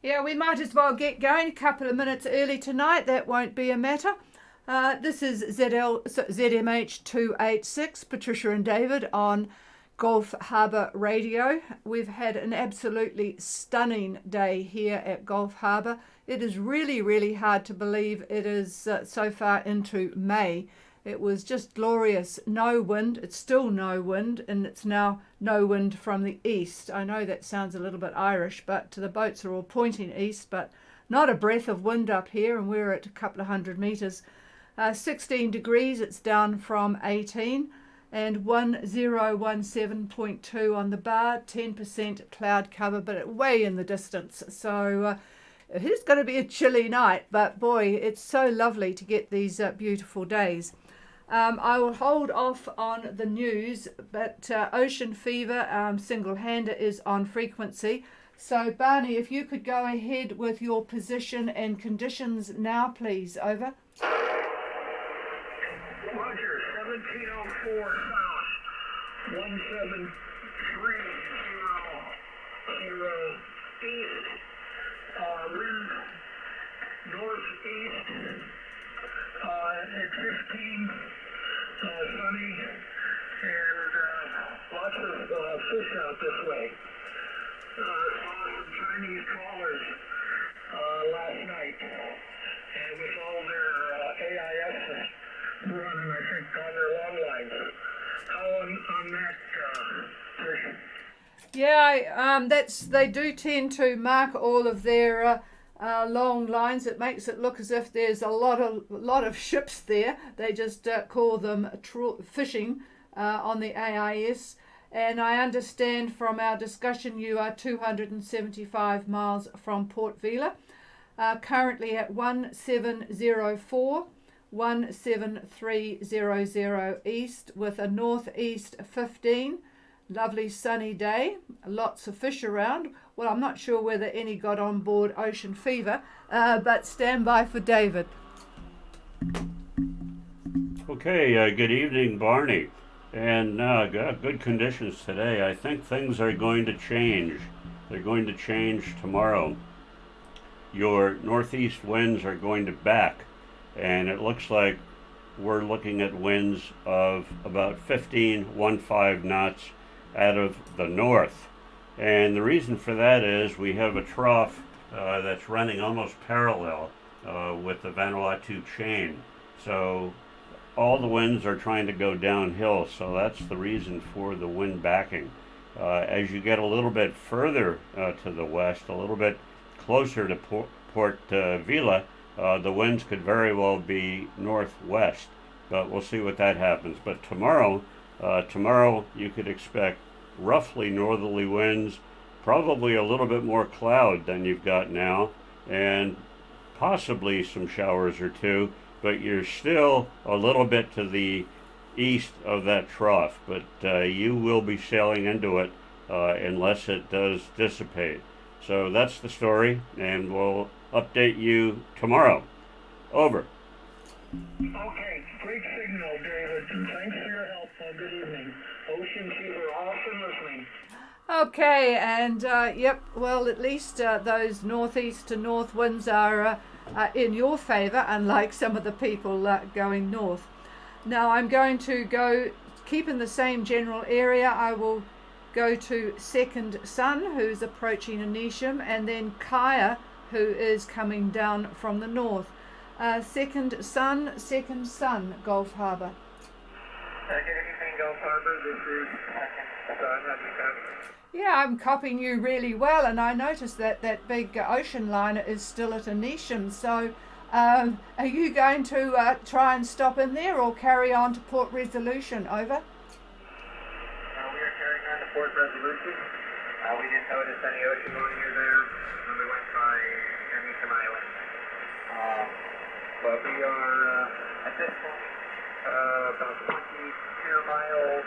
Yeah, we might as well get going a couple of minutes early tonight. That won't be a matter. This is ZMH 286, Patricia and David on Gulf Harbour Radio. We've had an absolutely stunning day here at Gulf Harbour. It is really, really hard to believe it is so far into May. It was just glorious. No wind. It's still no wind, and it's now no wind from the east. I know that sounds a little bit Irish, but the boats are all pointing east, but not a breath of wind up here, and we're at a couple of hundred metres. 16 degrees, it's down from 18, and 1017.2 on the bar, 10% cloud cover, but way in the distance. So it is going to be a chilly night, but boy, it's so lovely to get these beautiful days. I will hold off on the news, but Ocean Fever single-hander is on frequency. So Barney, if you could go ahead with your position and conditions now, please. Over. Roger, 1704 south, 1730 east, wind northeast at 15, sunny, and lots of fish out this way. Saw some Chinese trawlers last night, and with all their AIS running, I think, on their long lines. How on that, fish? Yeah, they do tend to mark all of their long lines. It makes it look as if there's a lot of ships there. They just call them fishing on the AIS. And I understand from our discussion you are 275 miles from Port Vila, currently at 1704, 17300 east with a northeast 15. Lovely sunny day, lots of fish around. Well, I'm not sure whether any got on board Ocean Fever, but stand by for David. Okay, good evening, Barney. And good conditions today. I think things are going to change. They're going to change tomorrow. Your northeast winds are going to back, and it looks like we're looking at winds of about 15 knots out of the north. And the reason for that is we have a trough that's running almost parallel with the Vanuatu chain. So all the winds are trying to go downhill, so that's the reason for the wind backing. As you get a little bit further to the west, a little bit closer to Port Vila, the winds could very well be northwest, but we'll see what that happens. But tomorrow you could expect roughly northerly winds, probably a little bit more cloud than you've got now, and possibly some showers or two, but you're still a little bit to the east of that trough, but you will be sailing into it unless it does dissipate. So that's the story, and we'll update you tomorrow. Over. Okay, great signal, David. Thanks for your help. Good evening. Ocean Fever, awesome listening. Okay, and yep, well, at least those northeast to north winds are in your favour, unlike some of the people going north. Now I'm going to keep in the same general area. I will go to Second Sun, who's approaching Anisham, and then Kaya, who is coming down from the north. Second Sun, Gulf Harbour. Good evening, Gulf Harbour. This is Second Sun. How do you copy? Yeah, I'm copying you really well, and I noticed that big ocean liner is still at Anisham. So are you going to try and stop in there or carry on to Port Resolution? Over. We are carrying on to Port Resolution. We didn't notice any ocean liner there when we went by Anisham Island. But we are, at this point, about 22 miles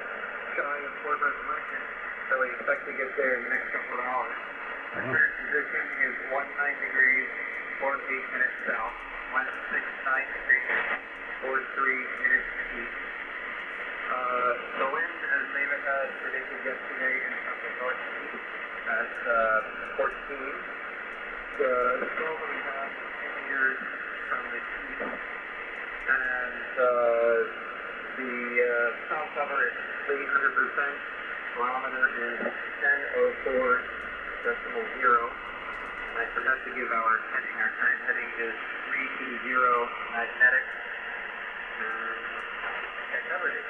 shy of Port Resolution, so we expect to get there in the next couple of hours. Our current position is 19 degrees, 48 minutes south, 169 degrees, 43 minutes east. The wind, as David had predicted yesterday, is from the northeast at 14. 12 and a half meters from the east, and the sound cover is 300%. Barometer is 1004 decimal zero. And I forgot to give our heading. Our current heading is 320 magnetic. And I covered it.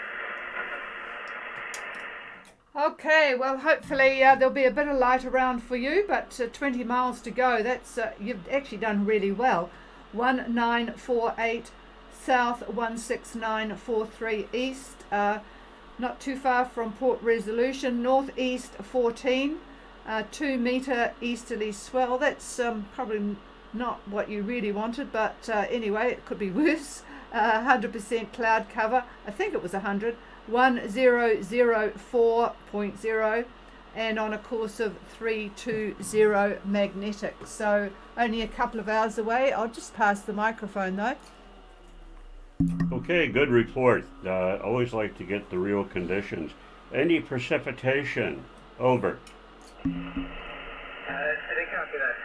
Okay, well, hopefully there'll be a bit of light around for you, but 20 miles to go. That's you've actually done really well. 1948 south, 16943 east. Not too far from Port Resolution. Northeast 14, 2 meter easterly swell. That's probably not what you really wanted, but anyway, it could be worse. 100% cloud cover. I think it was 100. 1004.0 and on a course of 320 magnetic. So only a couple of hours away. I'll just pass the microphone though. Okay, good report. Always like to get the real conditions. Any precipitation? Over. I didn't copy that.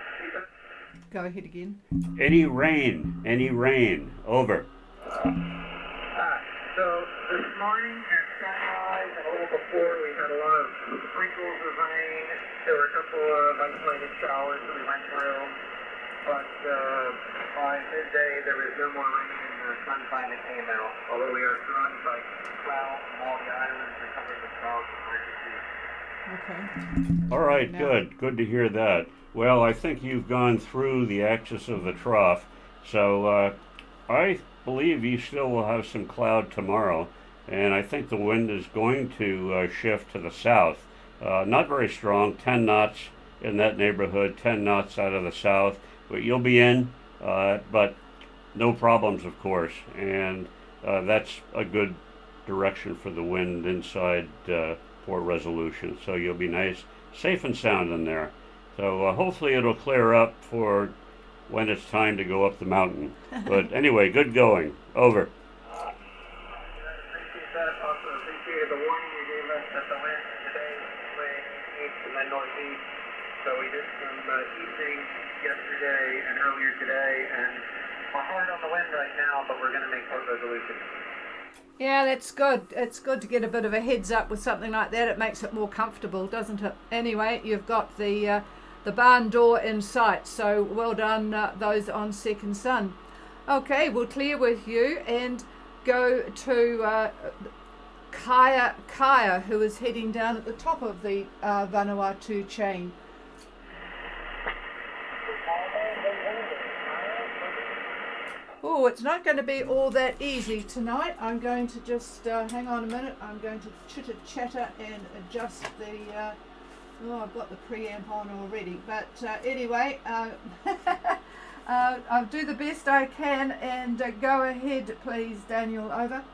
Go ahead again. Any rain? Any rain? Over. So this morning at sunrise and a little before, we had a lot of sprinkles of rain. There were a couple of isolated showers that we went through, but by midday there was no more rain and the sun finally came out. Although we are surrounded by clouds and all the islands are covered with clouds and hard to see. Okay. All right, Now- good. Good to hear that. Well, I think you've gone through the axis of the trough, so I believe you still will have some cloud tomorrow, and I think the wind is going to shift to the south. Not very strong, 10 knots in that neighborhood, 10 knots out of the south, but you'll be in, but no problems, of course, and that's a good direction for the wind inside Port Resolution, so you'll be nice, safe and sound in there. So hopefully it'll clear up for when it's time to go up the mountain. But anyway, good going. Over. Appreciate that. Also appreciated the warning you gave us that the wind today is swaying east and then northeast. So we did some easing yesterday and earlier today, and we're hard on the wind right now, but we're going to make Port Resolution. Yeah, that's good. It's good to get a bit of a heads up with something like that. It makes it more comfortable, doesn't it? Anyway, you've got the barn door in sight, so well done those on Second Sun. Okay, we'll clear with you and go to Kaya, who is heading down at the top of the Vanuatu chain. Oh, it's not going to be all that easy tonight. I'm going to just hang on a minute. I'm going to chitter chatter and adjust the oh, I've got the preamp on already, but anyway, I'll do the best I can, and go ahead please, Daniel. Over.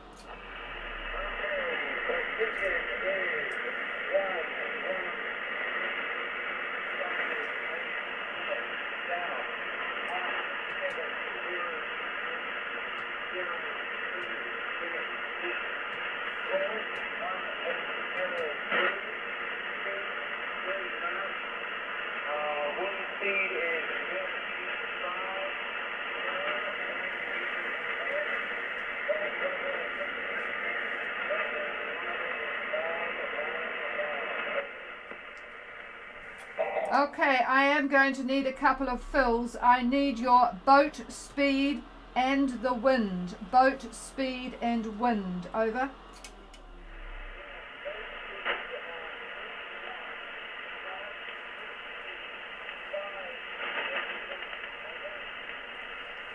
Okay, I am going to need a couple of fills. I need your boat speed and the wind. Boat speed and wind. Over.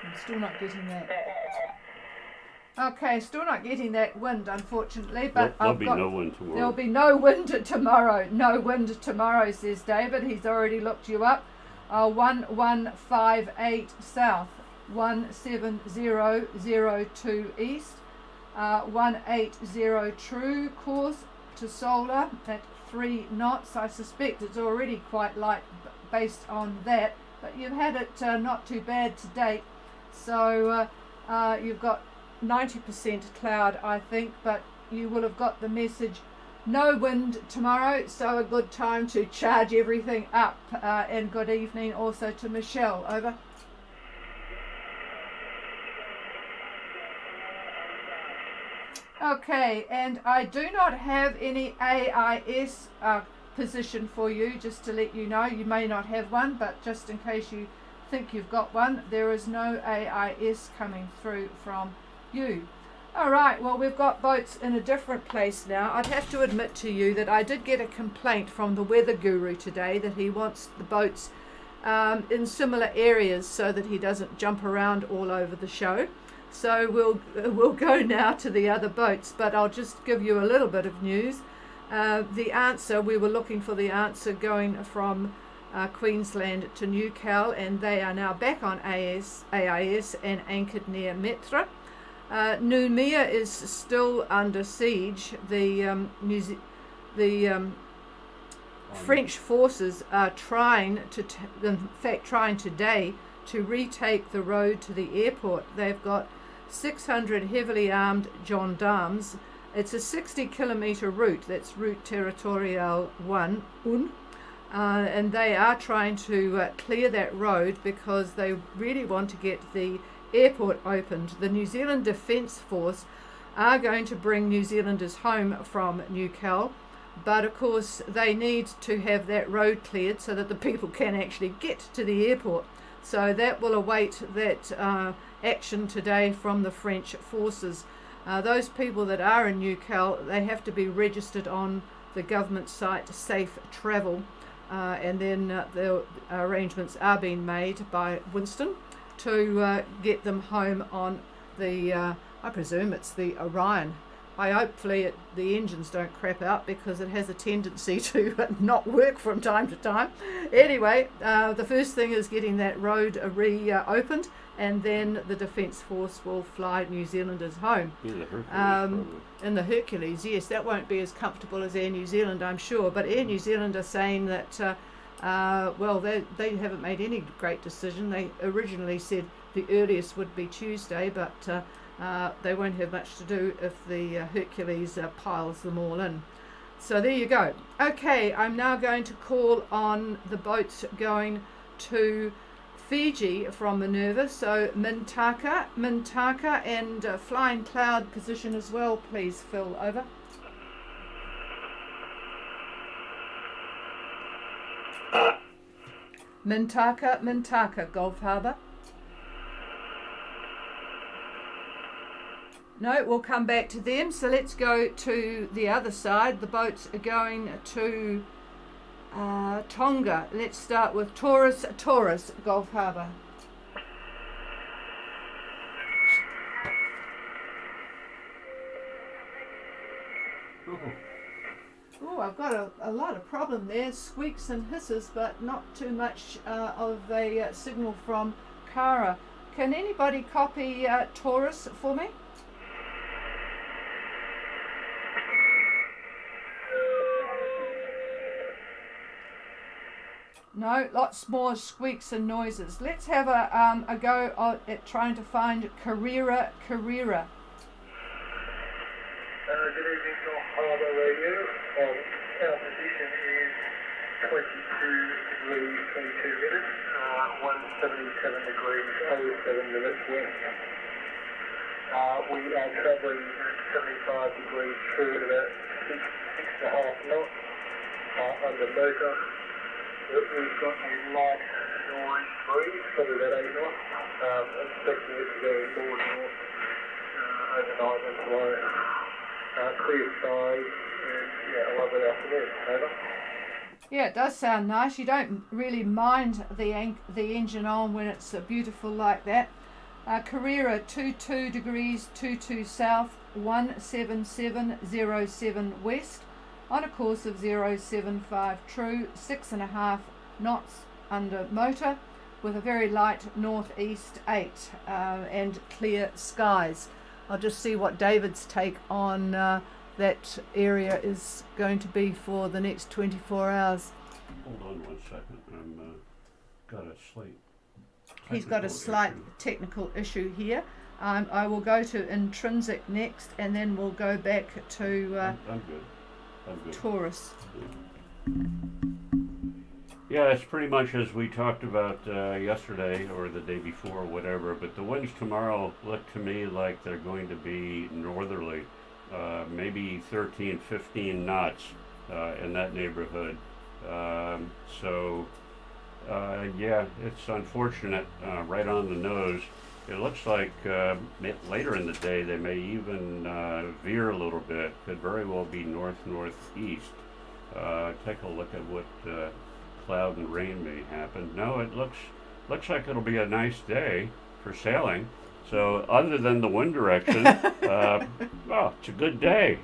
I'm still not getting that. Okay, still not getting that wind, unfortunately. But There'll be no wind tomorrow. There'll be no wind tomorrow. No wind tomorrow, says David. He's already looked you up. 1158 south, 17002 east, 180 true course to Solar at 3 knots. I suspect it's already quite light based on that, but you've had it not too bad to date. So you've got 90% cloud, I think, but you will have got the message No wind tomorrow, so a good time to charge everything up. And good evening also to Michelle. Over. Okay, and I do not have any AIS position for you, just to let you know. You may not have one, but just in case you think you've got one, there is no AIS coming through from you. Alright, well, we've got boats in a different place now. I'd have to admit to you that I did get a complaint from the weather guru today that he wants the boats in similar areas so that he doesn't jump around all over the show. So we'll go now to the other boats, but I'll just give you a little bit of news. The answer, we were looking for the answer going from Queensland to Newcastle, and they are now back on AIS and anchored near Metra. Noumea is still under siege. The French forces are trying today to retake the road to the airport. They've got 600 heavily armed gendarmes. It's a 60-kilometre route. That's Route Territorial 1, and they are trying to clear that road because they really want to get the airport opened. The New Zealand Defence Force are going to bring New Zealanders home from Newcastle, but of course they need to have that road cleared so that the people can actually get to the airport. So that will await that action today from the French forces. Those people that are in Newcastle, they have to be registered on the government site Safe Travel, and then the arrangements are being made by Winston to get them home on the, I presume it's the Orion. Hopefully the engines don't crap out because it has a tendency to not work from time to time. Anyway, the first thing is getting that road reopened, and then the Defence Force will fly New Zealanders home. Yeah, the Hercules, in the Hercules, yes, that won't be as comfortable as Air New Zealand, I'm sure. But Air New Zealand are saying that, well, they haven't made any great decision. They originally said the earliest would be Tuesday, but they won't have much to do if the Hercules piles them all in. So there you go. Okay, I'm now going to call on the boats going to Fiji from Minerva. So Mintaka, and Flying Cloud position as well, please, Phil. Over. Mintaka, Gulf Harbour. No, we'll come back to them. So let's go to the other side. The boats are going to Tonga. Let's start with Taurus, Gulf Harbour. Oh, I've got a lot of problem there. Squeaks and hisses, but not too much of a signal from Kara. Can anybody copy Taurus for me? No, lots more squeaks and noises. Let's have a go at trying to find Carrera. Good evening, North Harbour Radio. Our position is 22 degrees 22 minutes, 177 degrees 07 minutes west. We are travelling at 75 degrees through at about 6.5 knots under motor. We've got a light north breeze, probably about 8 knots. Expecting it to go more north overnight and tomorrow. Clear skies and a lovely afternoon. Over. Yeah, it does sound nice. You don't really mind the engine on when it's beautiful like that. Carrera 22 degrees 22 south, 17707 west. On a course of 075 true, 6.5 knots under motor, with a very light northeast 8 and clear skies. I'll just see what David's take on that area is going to be for the next 24 hours. Hold on 1 second. Got a slight. He's got a slight technical issue here. I will go to intrinsic next, and then we'll go back to. I'm good. I'm good. Taurus. Yeah, it's pretty much as we talked about yesterday or the day before or whatever, but the winds tomorrow look to me like they're going to be northerly, maybe 13, 15 knots in that neighborhood. So, yeah, it's unfortunate, right on the nose. It looks like later in the day they may even veer a little bit. Could very well be north-northeast. Take a look at what cloud and rain may happen. No, it looks like it'll be a nice day for sailing. So other than the wind direction, well, it's a good day.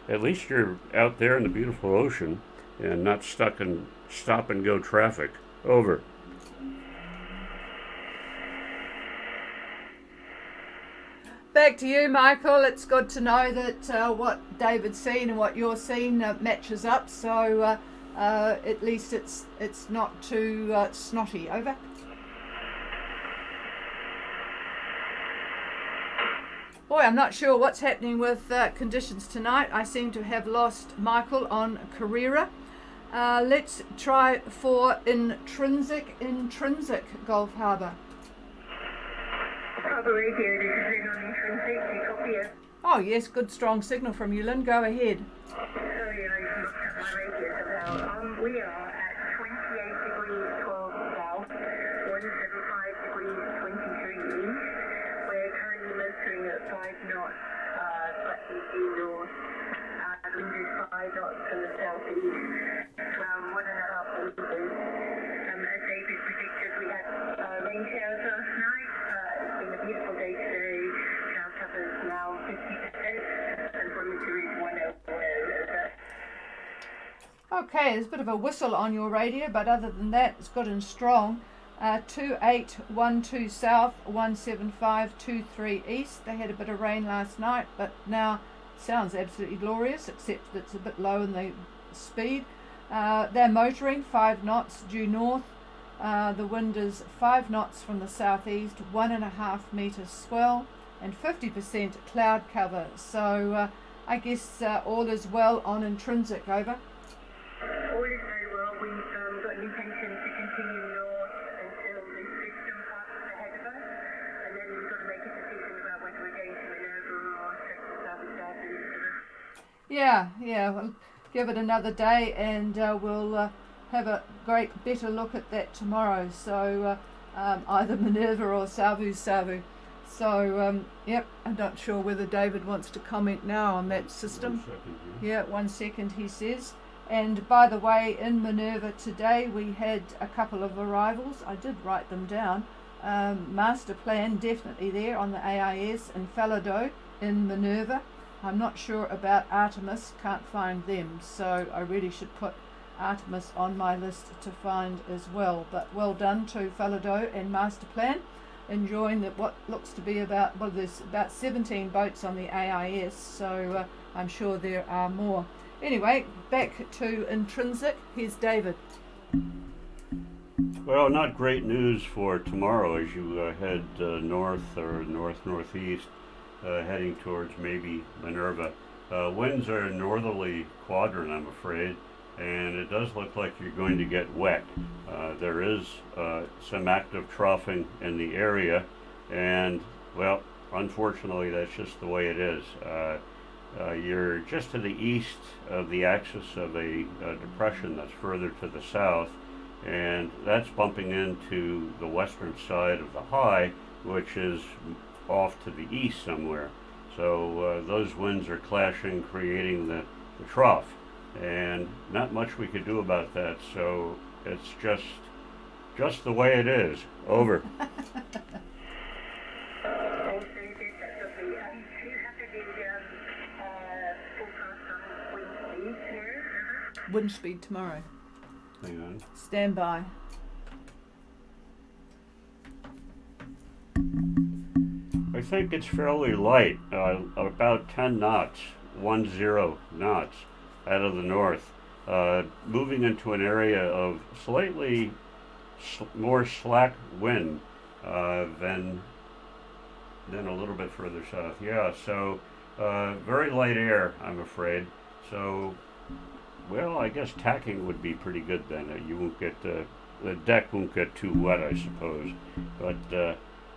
At least you're out there in the beautiful ocean and not stuck in stop and go traffic. Over. Back to you, Michael. It's good to know that what David's seen and what you're seeing matches up. So at least it's not too snotty. Over. Boy, I'm not sure what's happening with conditions tonight. I seem to have lost Michael on Carrera. Let's try for intrinsic Gulf Harbour. Harbour Radio, this is Lynn on intrinsic. Do you copy it? Oh yes, good strong signal from you, Lynn. Go ahead. Sorry, I looked at my radio somehow. We are at 28 degrees 12 south, 175 degrees 23 east. We're currently motoring at 5 knots, slightly due north. The wind is 5 knots from the southeast, around 1.5 meters. As David predicted, we had rain showers last night. It's been a beautiful day today. Cloud cover is now 50%, and barometer is 100. Okay, there's a bit of a whistle on your radio, but other than that, it's good and strong. 2812 south, 17523 east. They had a bit of rain last night, but now it sounds absolutely glorious, except that it's a bit low in the speed. They're motoring 5 knots due north. The wind is 5 knots from the southeast, 1.5 meters swell, and 50% cloud cover. So I guess all is well on intrinsic. Over. All is very well. We've got an intention to continue north until the system passes ahead of us, and then we've got to make a decision about whether we're going to Minerva or South. Yeah, we'll give it another day, and we'll have a better look at that tomorrow. So either Minerva or Savu. So yep, I'm not sure whether David wants to comment now on that system. 1 second, Yeah, 1 second, he says. And by the way, in Minerva today we had a couple of arrivals. I did write them down. Master Plan definitely there on the AIS, and Falado in Minerva. I'm not sure about Artemis, can't find them, so I really should put Artemis on my list to find as well. But well done to Falado and Master Plan, enjoying what looks to be there's about 17 boats on the AIS, so I'm sure there are more. Anyway, back to intrinsic. Here's David. Well, not great news for tomorrow as you head north or north-northeast, heading towards maybe Minerva. Winds are northerly quadrant, I'm afraid, and it does look like you're going to get wet. There is some active troughing in the area, and, well, unfortunately, that's just the way it is. You're just to the east of the axis of a depression that's further to the south, and that's bumping into the western side of the high, which is off to the east somewhere. So those winds are clashing, creating the trough, and not much we could do about that. So it's just the way it is. Over. Wind speed tomorrow. Hang on. Stand by. I think it's fairly light, about 10 knots, 10 knots out of the north, moving into an area of slightly more slack wind than a little bit further south. Yeah, so very light air, I'm afraid. So Well, I guess tacking would be pretty good then. You won't get the deck won't get too wet, I suppose. But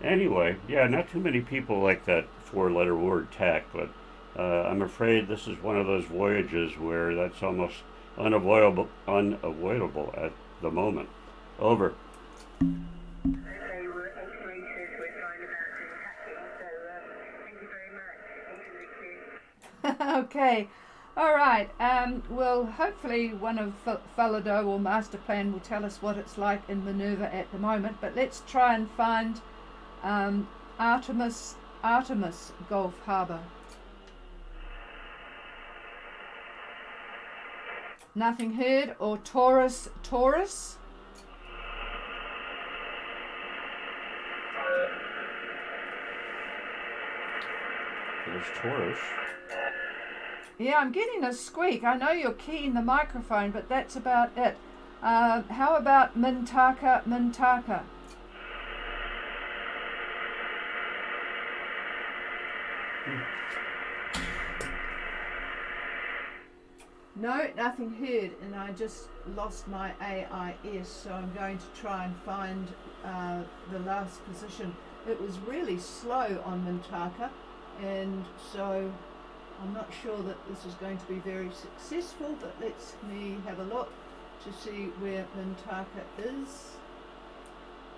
anyway, yeah, not too many people like that four-letter word tack. But I'm afraid this is one of those voyages where that's almost unavoidable at the moment. Over. Okay, we're actually we're fine about doing hacking, so thank you very much. Into the queue. Okay. All right. Well, hopefully one of Falado or Master Plan will tell us what it's like in Minerva at the moment. But let's try and find Artemis Gulf Harbour. Nothing heard. Or Taurus. There's Taurus. Yeah, I'm getting a squeak. I know you're keying the microphone, but that's about it. How about Mintaka? No, nothing heard, and I just lost my AIS, so I'm going to try and find the last position. It was really slow on Mintaka, and so I'm not sure that this is going to be very successful, but let's me have a look to see where Mintaka is.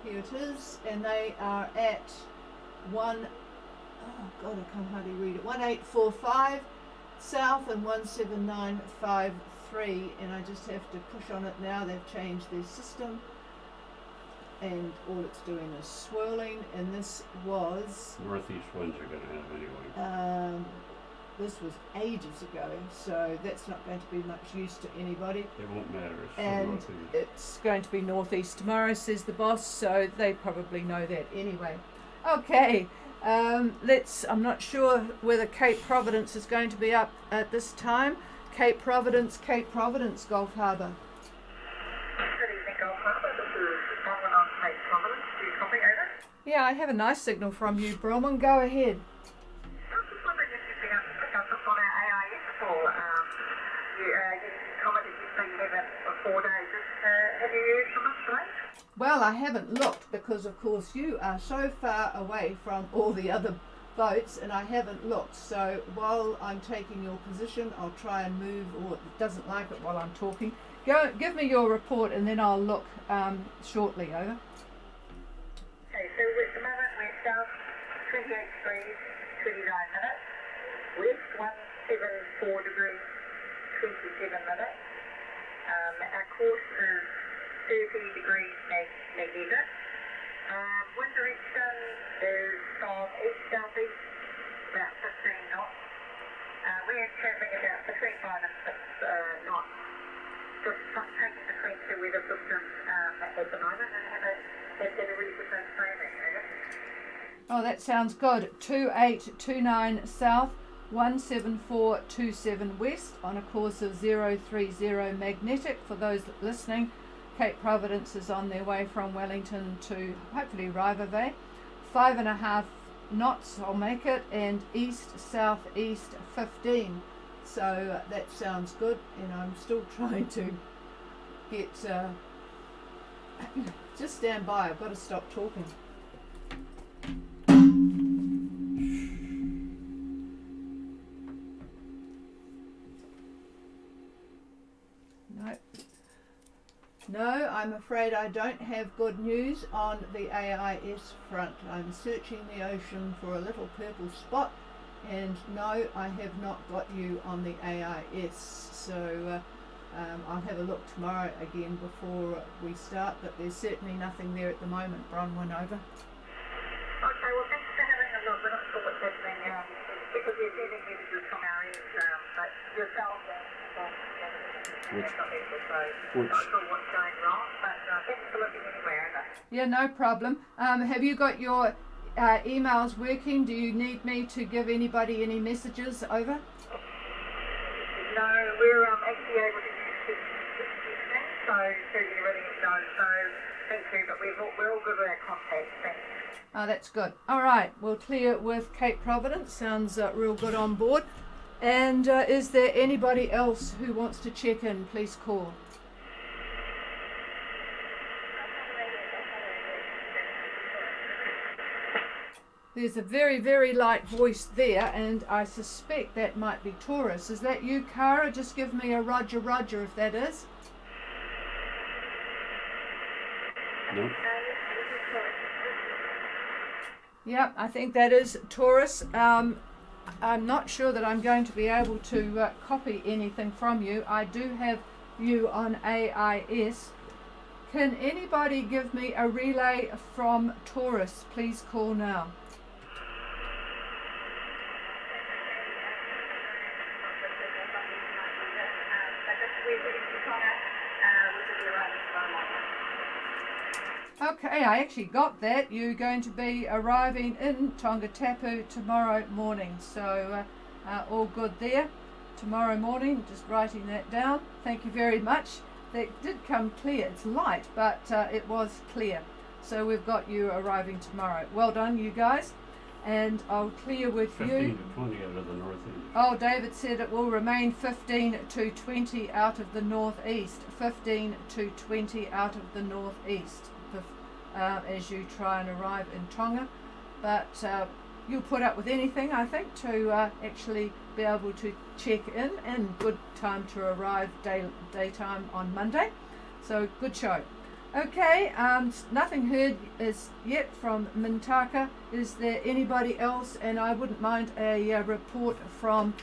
Here it is, and they are at 1845 south and 17953, and I just have to push on it now. They've changed their system, and all it's doing is swirling, and this was Northeast winds are going to have anyway. this was ages ago, so that's not going to be much use to anybody. It won't matter. It's still And northeast. it's going to be northeast tomorrow, says the boss, so they probably know that anyway. Okay, I'm not sure whether Cape Providence is going to be up at this time. Cape Providence, Gulf Harbour. Good evening, Gulf Harbour. This is Bronwyn on Cape Providence. Do you copy, over? Yeah, I have a nice signal from you, Bronwyn. Go ahead. I was just wondering if you'd be able to pick up on our AIS call. You commented you say you have it for 4 days. Have you heard from us today? Well, I haven't looked because, of course, you are so far away from all the other boats, and I haven't looked. So while I'm taking your position, I'll try and move, or it doesn't like it while I'm talking. Go, give me your report, and then I'll look shortly. Over. Okay, so at the moment we're south 28 degrees, 29 minutes. West 174 degrees, 27 minutes. Our course is 30 degrees negative. Wind direction is from east-southeast, about 15 knots. We're travelling about between 5 and 6 knots. Just taking the French weather system at the moment and have a really good training. Oh, that sounds good. 2829 south, 17427 west on a course of 030 magnetic. For those listening, Cape Providence is on their way from Wellington to hopefully Rivavay. 5.5 knots, I'll make it, and east-southeast 15. So that sounds good, and I'm still trying to get... just stand by, I've got to stop talking. No, I'm afraid I don't have good news on the AIS front. I'm searching the ocean for a little purple spot, and no, I have not got you on the AIS. So I'll have a look tomorrow again before we start, but there's certainly nothing there at the moment. Bronwyn, over. Okay, well, thanks for having a look. We're not sure what's happening because we're getting messages from our end, but yourself Which- not sure what's going wrong, but thanks for looking anyway, over. Yeah, no problem. Have you got your emails working? Do you need me to give anybody any messages? Over. No, we're actually able to use this evening, so you're letting us know, so thank you, but we're all good with our contacts, thanks. Oh, that's good. All right, we'll clear with Cape Providence. Sounds real good on board. And is there anybody else who wants to check in? Please call. There's a very, very light voice there, and I suspect that might be Taurus. Is that you, Cara? Just give me a Roger, Roger, if that is. No. Yeah, I think that is Taurus. I'm not sure that I'm going to be able to copy anything from you. I do have you on AIS. Can anybody give me a relay from Taurus? Please call now. Okay, I actually got that. You're going to be arriving in Tongatapu tomorrow morning. So all good there. Tomorrow morning, just writing that down. Thank you very much. That did come clear. It's light, but it was clear. So we've got you arriving tomorrow. Well done, you guys. And I'll clear with 15 you. to 20 out of the northeast. Oh, David said it will remain 15 to 20 out of the northeast. 15 to 20 out of the northeast. As you try and arrive in Tonga, but you'll put up with anything, I think, to actually be able to check in, and good time to arrive daytime on Monday. So good show. Okay, nothing heard as yet from Mintaka. Is there anybody else? And I wouldn't mind a report from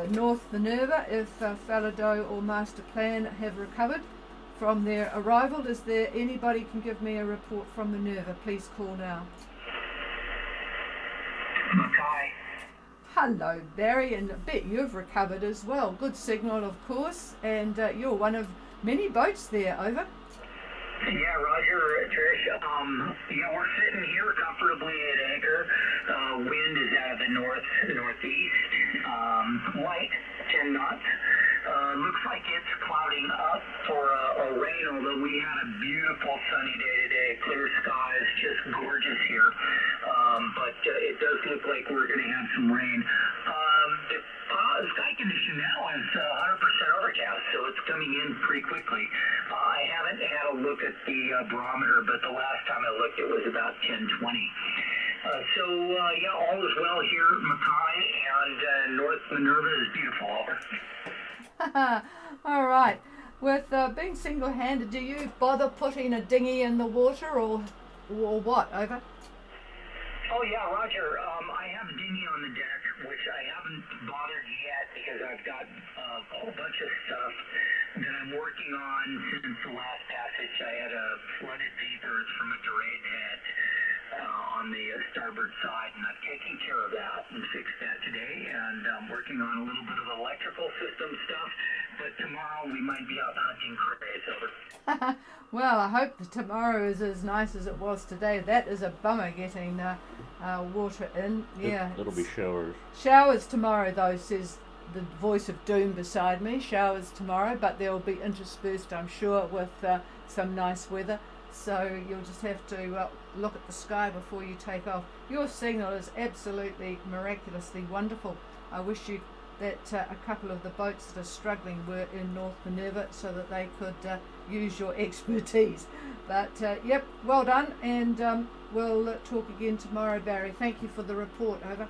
North Minerva if Falado or Master Plan have recovered from their arrival. Is there anybody can give me a report from Minerva? Please call now. Hi. Hello, Barry, and I bet you've recovered as well. Good signal, of course, and you're one of many boats there. Over. Yeah, Roger, Trish. We're sitting here comfortably at anchor. Wind is out of the northeast. Light, 10 knots. Looks like it's clouding up for a rain, although we had a beautiful sunny day today. Clear skies, just gorgeous here. But it does look like we're going to have some rain. The sky condition now is 100% overcast, so it's coming in pretty quickly. I haven't had a look at the barometer, but the last time I looked, it was about 10:20. All is well here at Mackay, and North Minerva is beautiful. Over. All right. With being single-handed, do you bother putting a dinghy in the water or what? Over. Oh yeah, Roger. I have a dinghy on the deck, which I haven't bothered yet because I've got a whole bunch of stuff that I'm working on since the last passage. I had a flooded V-berth from a delayed head on the starboard side, and I've taken care of that and fixed that today, and I'm working on a little bit of electrical system stuff, but tomorrow we might be out hunting crays. Over. Well, I hope that tomorrow is as nice as it was today. That is a bummer getting water in. Yeah, It'll be showers. Showers tomorrow, though, says the voice of doom beside me. Showers tomorrow, but they'll be interspersed, I'm sure, with some nice weather. So you'll just have to look at the sky before you take off. Your signal is absolutely miraculously wonderful. I wish you that a couple of the boats that are struggling were in North Minerva so that they could use your expertise. But yep, well done, and we'll talk again tomorrow, Barry. Thank you for the report. Over.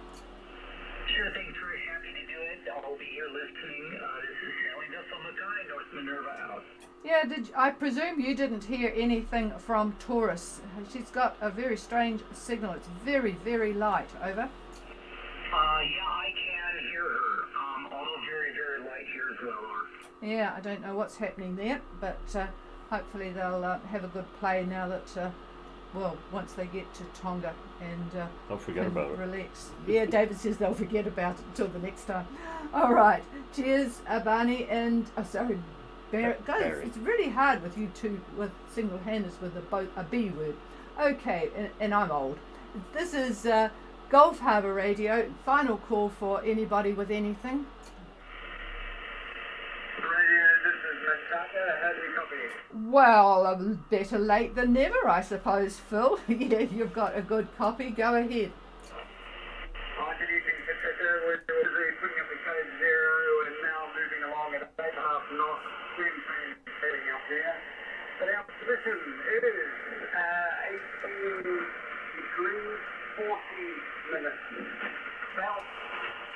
Sure thing, Trish. Happy to do it. I'll be here listening. This is Sailing Vessel Mackay, North Minerva out. Yeah, I presume you didn't hear anything from Taurus. She's got a very strange signal. It's very, very light. Over. Yeah, I can hear her, although very, very light here as well. Yeah, I don't know what's happening there, but hopefully they'll have a good play now that, once they get to Tonga and Don't forget about it. relax. Yeah, David says they'll forget about it until the next time. All right, cheers, Barney and Barry. Guys, Barry. it's really hard with you two, with single-handers with a B word. Okay, and I'm old. This is Gulf Harbour Radio. Final call for anybody with anything. Radio, this is Mintaka. How do you copy? Well, better late than never, I suppose, Phil. Yeah, you've got a good copy. Go ahead. Good evening, Mr. We're putting up the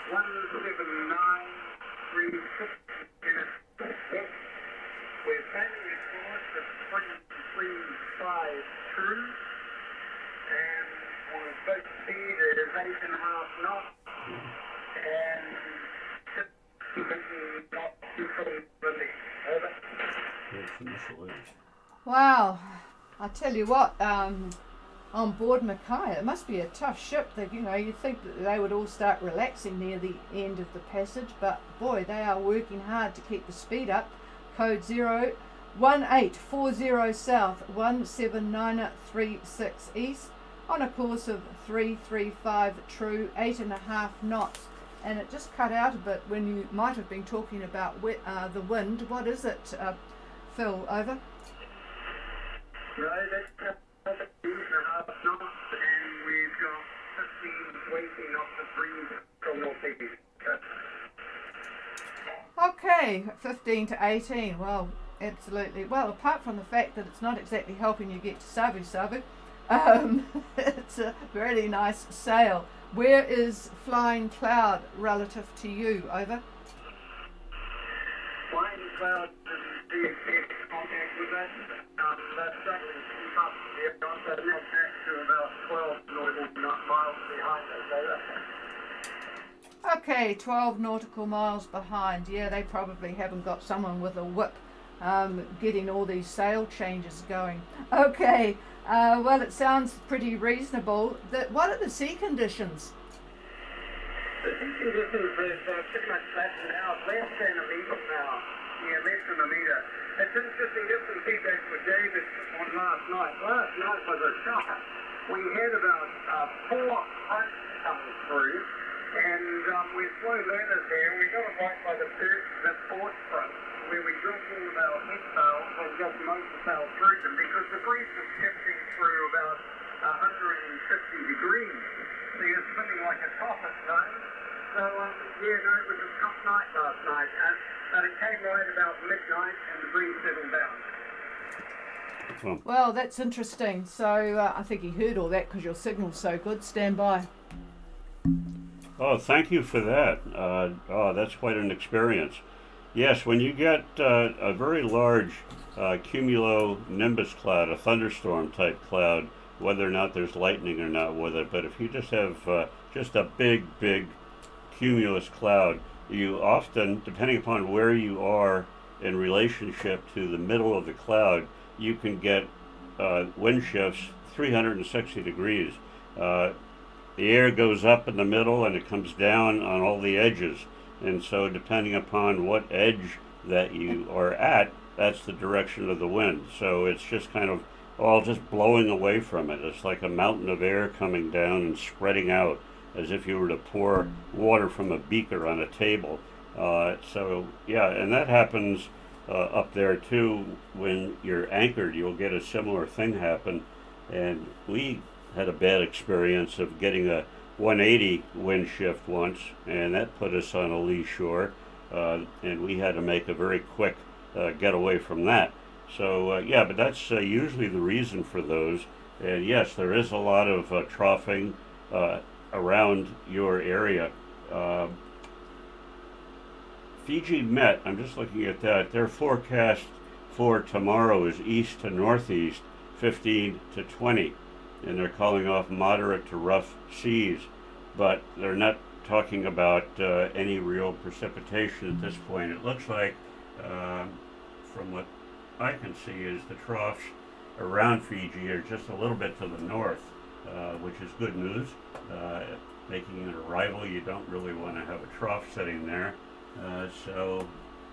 17936 units. We're planning a course of 335 true, and our boat speed is 8.5 knots, and not too full release. Over. Wow, I tell you what, on board Mackay, it must be a tough ship. That you'd think that they would all start relaxing near the end of the passage, but boy, they are working hard to keep the speed up. Code 01840 south, 17936 east, on a course of 335 true, 8.5 knots. And it just cut out a bit when you might have been talking about the wind. What is it, Phil? Over. No, that's 8.5 knots, and we've got 15, 20 knots of breeze from northeast. Okay, 15 to 18. Well, absolutely. Well, apart from the fact that it's not exactly helping you get to Savu Savu, it's a really nice sail. Where is Flying Cloud relative to you? Over. Flying Cloud is in contact with us. That's struggling to keep up. We're also now back to about 12 nautical miles behind us. Okay, 12 nautical miles behind. Yeah, they probably haven't got someone with a whip getting all these sail changes going. Okay, well, it sounds pretty reasonable. What are the sea conditions? The sea conditions is pretty much flattened out, less than a metre now. Yeah, less than a metre. It's interesting, just some feedback with David on last night. Last night was a shocker. We had about 4 fronts coming through, and we're slow learners here. We got it right by the fourth front, where we dropped all of our head sails and just most sail through them, because the breeze was shifting through about 150 degrees. So you're spinning like a top at times. So, yeah, no, it was a tough night last night. But it came right about midnight and the breeze settled down. Well, that's interesting. So I think he heard all that because your signal's so good. Stand by. Oh, thank you for that. That's quite an experience. Yes, when you get a very large cumulonimbus cloud, a thunderstorm type cloud, whether or not there's lightning or not with it, but if you just have just a big cumulus cloud, you often, depending upon where you are in relationship to the middle of the cloud, you can get wind shifts 360 degrees. The air goes up in the middle and it comes down on all the edges. And so depending upon what edge that you are at, that's the direction of the wind. So it's just kind of all just blowing away from it. It's like a mountain of air coming down and spreading out as if you were to pour water from a beaker on a table. So yeah, and that happens up there too. When you're anchored, you'll get a similar thing happen. And we had a bad experience of getting a 180 wind shift once, and that put us on a lee shore, and we had to make a very quick getaway from that. So yeah, but that's usually the reason for those. And yes, there is a lot of troughing around your area. Fiji Met, I'm just looking at that, their forecast for tomorrow is east to northeast, 15 to 20, and they're calling off moderate to rough seas, but they're not talking about any real precipitation at this point. It looks like, from what I can see, is the troughs around Fiji are just a little bit to the north, which is good news. Making an arrival, you don't really want to have a trough sitting there. So,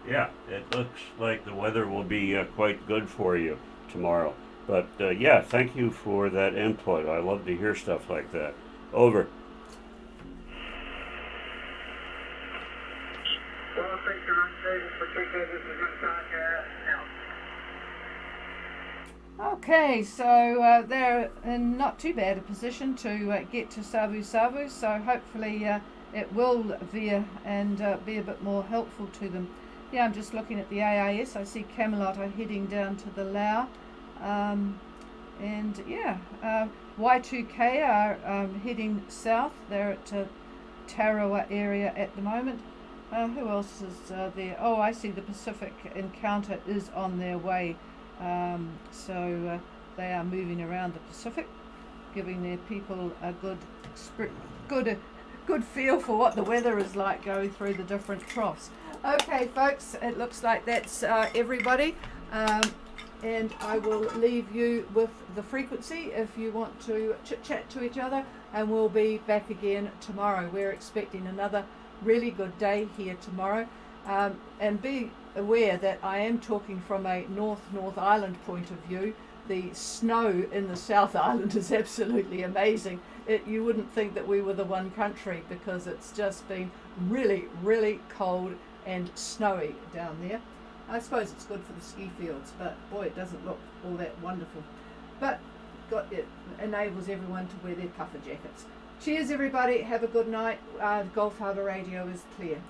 yeah, it looks like the weather will be quite good for you tomorrow. But, yeah, thank you for that input. I love to hear stuff like that. Over. Well, thanks very much, David, for taking this is good talk now. Okay, so they're in not too bad a position to get to Savu Savu, so hopefully it will veer and be a bit more helpful to them. Yeah, I'm just looking at the AIS. I see Camelot are heading down to the Lao. And yeah, Y2K are heading south. They're at Tarawa area at the moment. Who else is there? Oh, I see the Pacific Encounter is on their way. So they are moving around the Pacific, giving their people a good feel for what the weather is like going through the different troughs. Okay, folks, it looks like that's everybody. And I will leave you with the frequency if you want to chit-chat to each other, and we'll be back again tomorrow. We're expecting another really good day here tomorrow. And be aware that I am talking from a North Island point of view. The snow in the South Island is absolutely amazing. You wouldn't think that we were the one country, because it's just been really, really cold and snowy down there. I suppose it's good for the ski fields, but boy, it doesn't look all that wonderful. But it enables everyone to wear their puffer jackets. Cheers, everybody. Have a good night. Gulf Harbour Radio is clear.